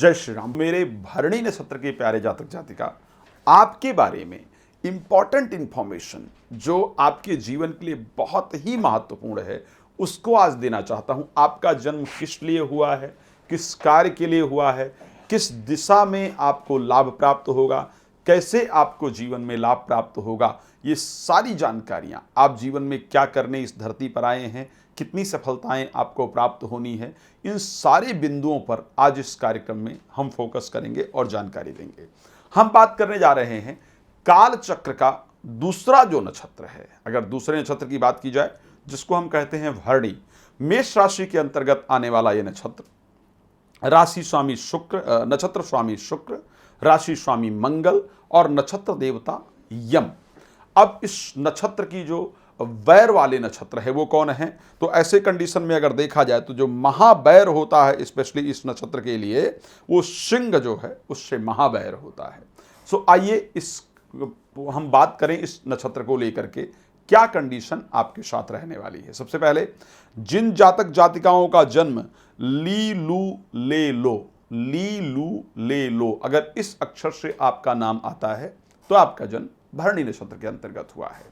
जय श्री राम। मेरे भरणी नक्षत्र के प्यारे जातक जातिका, आपके बारे में इंपॉर्टेंट इंफॉर्मेशन जो आपके जीवन के लिए बहुत ही महत्वपूर्ण है उसको आज देना चाहता हूं। आपका जन्म किस लिए हुआ है, किस कार्य के लिए हुआ है, किस दिशा में आपको लाभ प्राप्त होगा, कैसे आपको जीवन में लाभ प्राप्त होगा, ये सारी जानकारियां, आप जीवन में क्या करने इस धरती पर आए हैं, कितनी सफलताएं आपको प्राप्त होनी है, इन सारे बिंदुओं पर आज इस कार्यक्रम में हम फोकस करेंगे और जानकारी देंगे। हम बात करने जा रहे हैं काल चक्र का दूसरा जो नक्षत्र है। अगर दूसरे नक्षत्र की बात की जाए जिसको हम कहते हैं भरणी, मेष राशि के अंतर्गत आने वाला यह नक्षत्र, राशि स्वामी शुक्र, नक्षत्र स्वामी शुक्र, राशि स्वामी मंगल और नक्षत्र देवता यम। अब इस नक्षत्र की जो वैर वाले नक्षत्र है वो कौन है, तो ऐसे कंडीशन में अगर देखा जाए तो जो महावैर होता है स्पेशली इस नक्षत्र के लिए, वो सिंह जो है उससे महावैर होता है। सो आइए इस हम बात करें इस नक्षत्र को लेकर के क्या कंडीशन आपके साथ रहने वाली है। सबसे पहले जिन जातक जातिकाओं का जन्म ली लू ले लो, ली लू ले लो, अगर इस अक्षर से आपका नाम आता है तो आपका जन्म भरणी नक्षत्र के अंतर्गत हुआ है।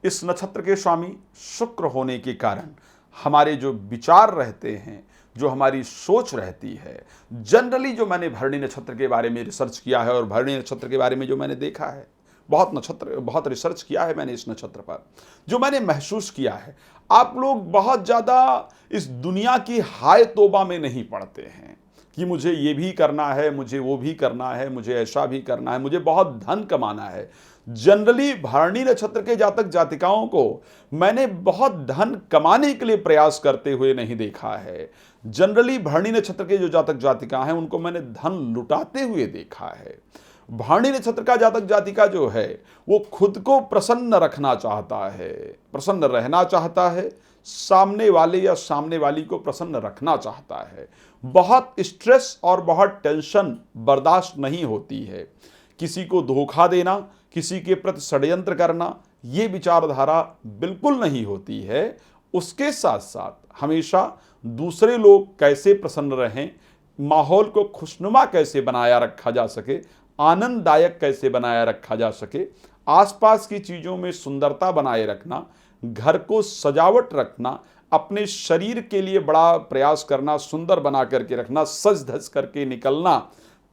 इस नक्षत्र के स्वामी शुक्र होने के कारण हमारे जो विचार रहते हैं, जो हमारी सोच रहती है, जनरली जो मैंने भरणी नक्षत्र के बारे में रिसर्च किया है और भरणी नक्षत्र के बारे में जो मैंने देखा है, बहुत रिसर्च किया है मैंने इस नक्षत्र पर, जो मैंने महसूस किया है, आप लोग बहुत ज़्यादा इस दुनिया की हाय तोबा में नहीं पड़ते हैं कि मुझे ये भी करना है, मुझे वो भी करना है, मुझे ऐसा भी करना है, मुझे बहुत धन कमाना है। जनरली भरणी नक्षत्र के जातक जातिकाओं को मैंने बहुत धन कमाने के लिए प्रयास करते हुए नहीं देखा है। जनरली भरणी नक्षत्र के जो जातक जातिका हैं उनको मैंने धन लुटाते हुए देखा है। भरणी नक्षत्र का जातक जातिका जो है वो खुद को प्रसन्न रखना चाहता है, प्रसन्न रहना चाहता है, सामने वाले या सामने वाली को प्रसन्न रखना चाहता है। बहुत स्ट्रेस और बहुत टेंशन बर्दाश्त नहीं होती है। किसी को धोखा देना, किसी के प्रति षड्यंत्र करना, ये विचारधारा बिल्कुल नहीं होती है। उसके साथ साथ हमेशा दूसरे लोग कैसे प्रसन्न रहें, माहौल को खुशनुमा कैसे बनाया रखा जा सके, आनंददायक कैसे बनाया रखा जा सके, आसपास की चीज़ों में सुंदरता बनाए रखना, घर को सजावट रखना, अपने शरीर के लिए बड़ा प्रयास करना, सुंदर बना करके रखना, सज धज करके निकलना,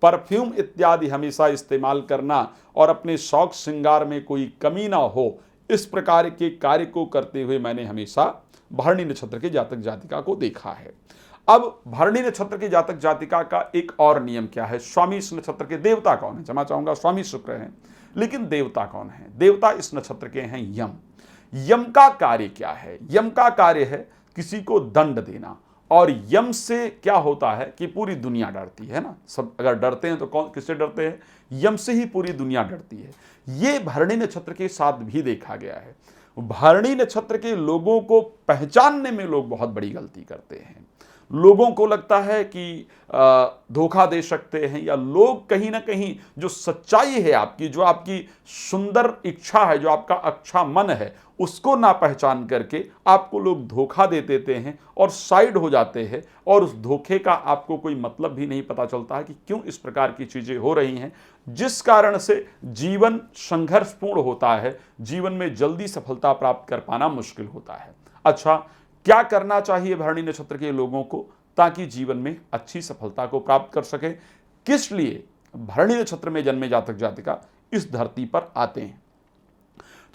परफ्यूम इत्यादि हमेशा इस्तेमाल करना और अपने शौक श्रृंगार में कोई कमी ना हो, इस प्रकार के कार्य को करते हुए मैंने हमेशा भरणी नक्षत्र के जातक जातिका को देखा है। अब भरणी नक्षत्र के जातक जातिका का एक और नियम क्या है, स्वामी इस नक्षत्र के देवता कौन है, क्षमा चाहूंगा स्वामी शुक्र हैं, लेकिन देवता कौन है, देवता इस नक्षत्र के हैं यम। यम का कार्य क्या है, यम का कार्य है किसी को दंड देना। और यम से क्या होता है कि पूरी दुनिया डरती है ना, सब अगर डरते हैं तो कौन किससे डरते हैं, यम से ही पूरी दुनिया डरती है। ये भरणी नक्षत्र के साथ भी देखा गया है। भरणी नक्षत्र के लोगों को पहचानने में लोग बहुत बड़ी गलती करते हैं। लोगों को लगता है कि धोखा दे सकते हैं, या लोग कहीं ना कहीं जो सच्चाई है आपकी, जो आपकी सुंदर इच्छा है, जो आपका अच्छा मन है, उसको ना पहचान करके आपको लोग धोखा दे देते हैं और साइड हो जाते हैं, और उस धोखे का आपको कोई मतलब भी नहीं पता चलता है कि क्यों इस प्रकार की चीज़ें हो रही हैं, जिस कारण से जीवन संघर्षपूर्ण होता है, जीवन में जल्दी सफलता प्राप्त कर पाना मुश्किल होता है। अच्छा, क्या करना चाहिए भरणी नक्षत्र के लोगों को ताकि जीवन में अच्छी सफलता को प्राप्त कर सके, किस लिए भरणी नक्षत्र में जन्मे जातक जातिका इस धरती पर आते हैं?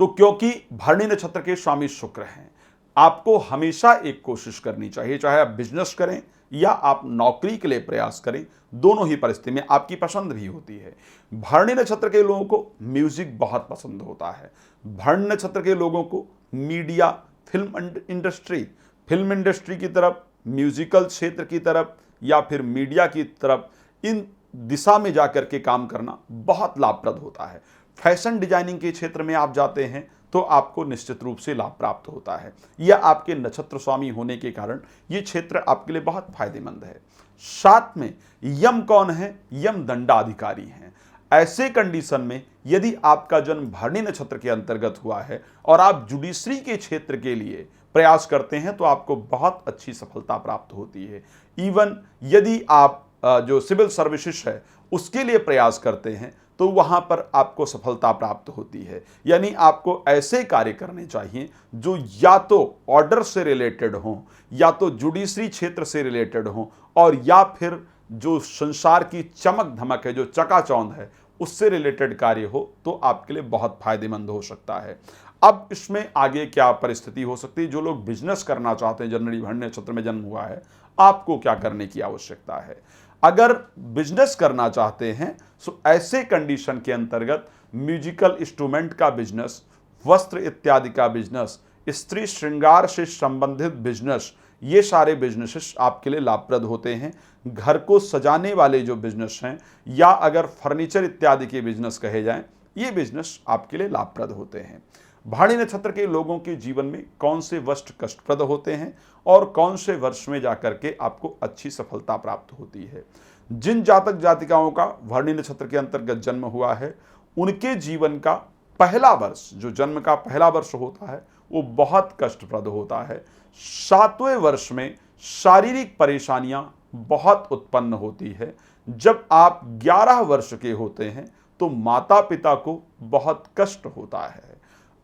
तो क्योंकि भरणी नक्षत्र के स्वामी शुक्र हैं, आपको हमेशा एक कोशिश करनी चाहिए, चाहे आप बिजनेस करें या आप नौकरी के लिए प्रयास करें, दोनों ही परिस्थिति में आपकी पसंद भी होती है। भरणी नक्षत्र के लोगों को म्यूजिक बहुत पसंद होता है। भरणी नक्षत्र के लोगों को मीडिया, फिल्म इंडस्ट्री की तरफ, म्यूजिकल क्षेत्र की तरफ या फिर मीडिया की तरफ, इन दिशा में जाकर के काम करना बहुत लाभप्रद होता है। फैशन डिजाइनिंग के क्षेत्र में आप जाते हैं तो आपको निश्चित रूप से लाभ प्राप्त होता है। यह आपके नक्षत्र स्वामी होने के कारण ये क्षेत्र आपके लिए बहुत फायदेमंद है। साथ में यम कौन है, यम दंडाधिकारी हैं। ऐसे कंडीशन में यदि आपका जन्म भरणी नक्षत्र के अंतर्गत हुआ है और आप जुडिशरी के क्षेत्र के लिए प्रयास करते हैं तो आपको बहुत अच्छी सफलता प्राप्त होती है। इवन यदि आप जो सिविल सर्विसेज है उसके लिए प्रयास करते हैं तो वहाँ पर आपको सफलता प्राप्त होती है। यानी आपको ऐसे कार्य करने चाहिए जो या तो ऑर्डर से रिलेटेड हों, या तो जुडिशरी क्षेत्र से रिलेटेड हों, और या फिर जो संसार की चमक धमक है, जो चकाचौंध है, उससे रिलेटेड कार्य हो तो आपके लिए बहुत फायदेमंद हो सकता है। अब इसमें आगे क्या परिस्थिति हो सकती है, जो लोग बिजनेस करना चाहते हैं, जनवरी भरणी नक्षत्र में जन्म हुआ है, आपको क्या करने की आवश्यकता है। अगर बिजनेस करना चाहते हैं तो ऐसे कंडीशन के अंतर्गत म्यूजिकल इंस्ट्रूमेंट का बिजनेस, वस्त्र इत्यादि का बिजनेस, स्त्री श्रृंगार से संबंधित बिजनेस, ये सारे बिजनेसेस आपके लिए लाभप्रद होते हैं। घर को सजाने वाले जो बिजनेस हैं, या अगर फर्नीचर इत्यादि के बिजनेस कहे जाएं, ये बिजनेस आपके लिए लाभप्रद होते हैं। भाणी नक्षत्र के लोगों के जीवन में कौन से वर्ष कष्टप्रद होते हैं और कौन से वर्ष में जाकर के आपको अच्छी सफलता प्राप्त होती है। जिन जातक जातिकाओं का भाणी नक्षत्र के अंतर्गत जन्म हुआ है, उनके जीवन का पहला वर्ष, जो जन्म का पहला वर्ष होता है, वो बहुत कष्टप्रद होता है। 7वें वर्ष में शारीरिक परेशानियां बहुत उत्पन्न होती है। जब आप 11 वर्ष के होते हैं तो माता पिता को बहुत कष्ट होता है,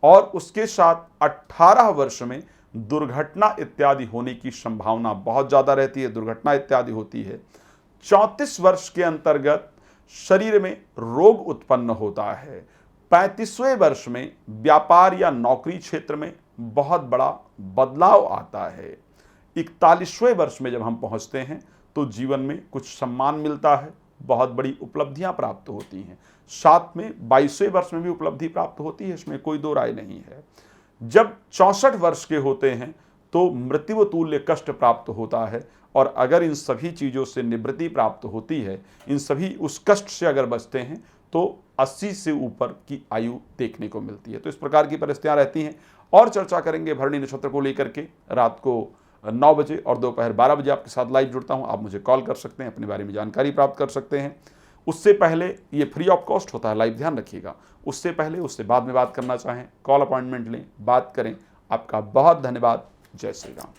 और उसके साथ 18 वर्ष में दुर्घटना इत्यादि होने की संभावना बहुत ज़्यादा रहती है, दुर्घटना इत्यादि होती है। 34 वर्ष के अंतर्गत शरीर में रोग उत्पन्न होता है। 35वें वर्ष में व्यापार या नौकरी क्षेत्र में बहुत बड़ा बदलाव आता है। 41वें वर्ष में जब हम पहुंचते हैं तो जीवन में कुछ सम्मान मिलता है, बहुत बड़ी उपलब्धियां प्राप्त होती हैं। साथ में 22वें वर्ष में भी उपलब्धि प्राप्त होती है, इसमें कोई दो राय नहीं है। जब 64 वर्ष के होते हैं तो मृत्यु तुल्य कष्ट प्राप्त होता है, और अगर इन सभी चीज़ों से निवृत्ति प्राप्त होती है, इन सभी उस कष्ट से अगर बचते हैं, तो 80 से ऊपर की आयु देखने को मिलती है। तो इस प्रकार की परिस्थितियां रहती हैं, और चर्चा करेंगे भरणी नक्षत्र को लेकर के। रात को 9 बजे और दोपहर 12 बजे आपके साथ लाइव जुड़ता हूं। आप मुझे कॉल कर सकते हैं, अपने बारे में जानकारी प्राप्त कर सकते हैं। उससे पहले ये फ्री ऑफ कॉस्ट होता है, लाइव ध्यान रखिएगा। उससे पहले, उससे बाद में बात करना चाहें, कॉल अपॉइंटमेंट लें, बात करें। आपका बहुत धन्यवाद। जय श्री राम।